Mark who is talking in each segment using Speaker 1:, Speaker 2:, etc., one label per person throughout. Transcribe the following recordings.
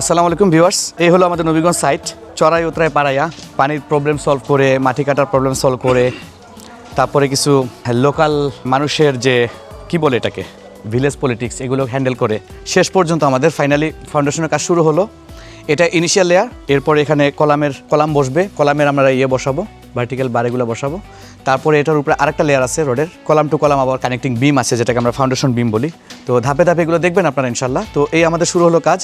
Speaker 1: আসসালামু আলাইকুম ভিউয়ার্স, এই হলো আমাদের নবীগঞ্জ সাইট। চড়াই উতরাই পাড়াইয়া পানির প্রবলেম সলভ করে, মাটি কাটার প্রবলেম সলভ করে, তারপরে কিছু লোকাল মানুষের যে কি বলে এটাকে ভিলেজ পলিটিক্স, এগুলো হ্যান্ডেল করে শেষ পর্যন্ত আমাদের ফাইনালি ফাউন্ডেশনের কাজ শুরু হলো। এটা ইনিশিয়াল লেয়ার, এরপরে এখানে কলাম বসবে, কলামের আমরা বসাবো, ভার্টিক্যাল বারেগুলো বসাবো। তারপরে এটার উপরে আরেকটা লেয়ার আছে রোডের, কলাম টু কলাম আবার কানেক্টিং বিম আছে, যেটাকে আমরা ফাউন্ডেশন বিম বলি। তো ধাপে ধাপে এগুলো দেখবেন আপনারা ইনশাল্লাহ। তো এই আমাদের শুরু হলো কাজ।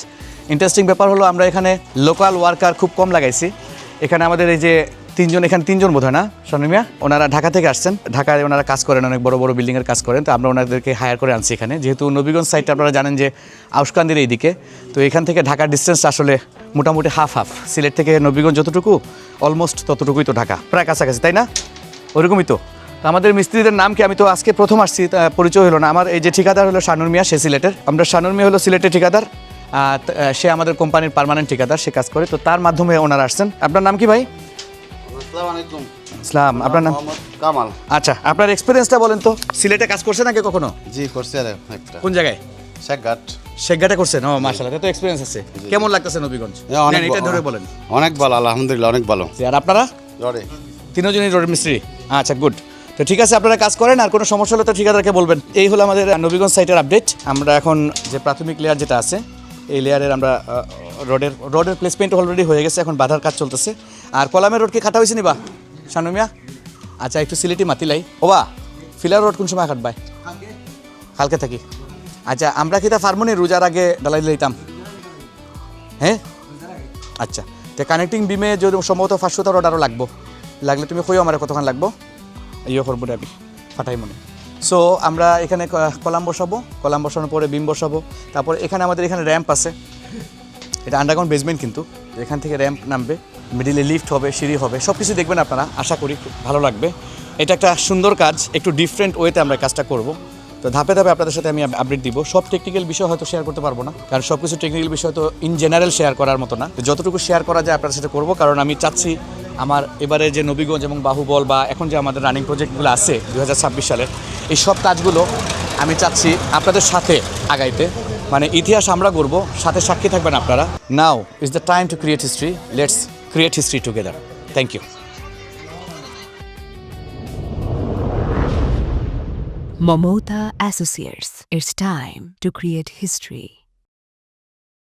Speaker 1: ইন্টারেস্টিং ব্যাপার হলো আমরা এখানে লোকাল ওয়ার্কার খুব কম লাগাইছি। এখানে আমাদের এই যে তিনজন বোধ হয় না সনিমিয়া, ওনারা ঢাকা থেকে আসছেন। ঢাকায় ওনারা কাজ করেন, অনেক বড় বড় বিল্ডিংয়ের কাজ করেন। তো আমরা ওনাদেরকে হায়ার করে আনছি এখানে, যেহেতু নবীগঞ্জ সাইটটা আপনারা জানেন যে আউসকান্দির এইদিকে। তো এখান থেকে ঢাকার ডিস্টেন্স আসলে মোটামুটি হাফ। সিলেট থেকে নবীগঞ্জ যতটুকু অলমোস্ট ততটুকুই তো ঢাকা, প্রায় কাছাকাছি, তাই না? ওরকমই তো। আমাদের মিস্ত্রিদের নাম কি, আমি তো আজকে প্রথম আসছি, পরিচয় হলো না। আমার এই যে ঠিকাদার হলো শানুর মিয়া, সে সিলেটের। আমরা শানুর মিয়া হলো সিলেটের ঠিকাদার, সে আমাদের কোম্পানির পার্মানেন্ট ঠিকাদার, সে কাজ করে। তো তার মাধ্যমে ওনারা আসছেন। আপনার নাম কি ভাই? ইসলাম। আপনার নাম?
Speaker 2: কামাল।
Speaker 1: আচ্ছা, আপনার এক্সপিরিয়েন্সটা বলেন তো। সিলেটে কাজ করছেন নাকি কখনো?
Speaker 2: জি করছি আর একটা।
Speaker 1: কোন জায়গায়?
Speaker 2: শেখঘাট।
Speaker 1: শেখঘাটে করছেন? ও মাশাআল্লাহ, তো এক্সপিরিয়েন্স আছে। কেমন লাগতেছে নবীগঞ্জ? এটা ধরে বলেন।
Speaker 2: অনেক ভালো, আলহামদুলিল্লাহ অনেক ভালো।
Speaker 1: আর আপনারা?
Speaker 2: জরে
Speaker 1: তিনজনই রোড মিস্ত্রি? আচ্ছা, গুড। তো ঠিক আছে, আপনারা কাজ করেন, আর কোনো সমস্যা হলে তো ঠিকাদারকে বলবেন। এই হলো আমাদের নবীগঞ্জ সাইটের আপডেট। আমরা এখন যে প্রাথমিক লেয়ার যেটা আছে, এই লেয়ারের আমরা রোডের প্লেসমেন্ট অলরেডি হয়ে গেছে, এখন বাঁধার কাজ চলতেছে। আর কলামের রোড কি কাটা হয়েছে নিবা শানুমিয়া? আচ্ছা, একটু সিলেটি মাতিলাই ওবা। ফিলার রোড কোন সময় কাটবাই? কালকে থাকি। আচ্ছা, আমরা কি তা ফার্মনি রোজার আগে ডালাই লইতাম? হ্যাঁ, আচ্ছা। তো কানেক্টিং বিমে যদি সম্ভবত 500 রোড আরও লাগলে তুমি কইও আমার কতক্ষণ লাগবো, করবো আমি ফাটাই মনে। সো আমরা এখানে কলাম বসানোর পরে বিম বসাবো। তারপর আমাদের এখানে র্যাম্প আছে, এটা আন্ডারগ্রাউন্ড বেসমেন্ট, কিন্তু এখান থেকে র্যাম্প নামবে, মিডিলে লিফট হবে, সিঁড়ি হবে, সব কিছু দেখবেন আপনারা, আশা করি ভালো লাগবে। এটা একটা সুন্দর কাজ, একটু ডিফারেন্ট ওয়েতে আমরা কাজটা করব। তো ধাপে ধাপে আপনাদের সাথে আমি আপডেট দিব। সব টেকনিক্যাল বিষয় হয়তো শেয়ার করতে পারবো না, কারণ সব কিছু টেকনিক্যাল বিষয় তো ইন জেনারেল শেয়ার করার মতো না। যতটুকু শেয়ার করা যায় আপনাদের সাথে করবো, কারণ আমি চাচ্ছি আমার এবারে যে নবীগঞ্জ এবং বাহুবল বা এখন যে আমাদের রানিং প্রজেক্টগুলো আছে 2026 সালের, এই সব কাজগুলো আমি চাচ্ছি আপনাদের সাথে আগাইতে। মানে ইতিহাস আমরা গড়বো, সাথে সাক্ষী থাকবেন আপনারা। Now is the time to create history. Let's create history together. Thank you.
Speaker 3: Momota Associates. It's time to create history.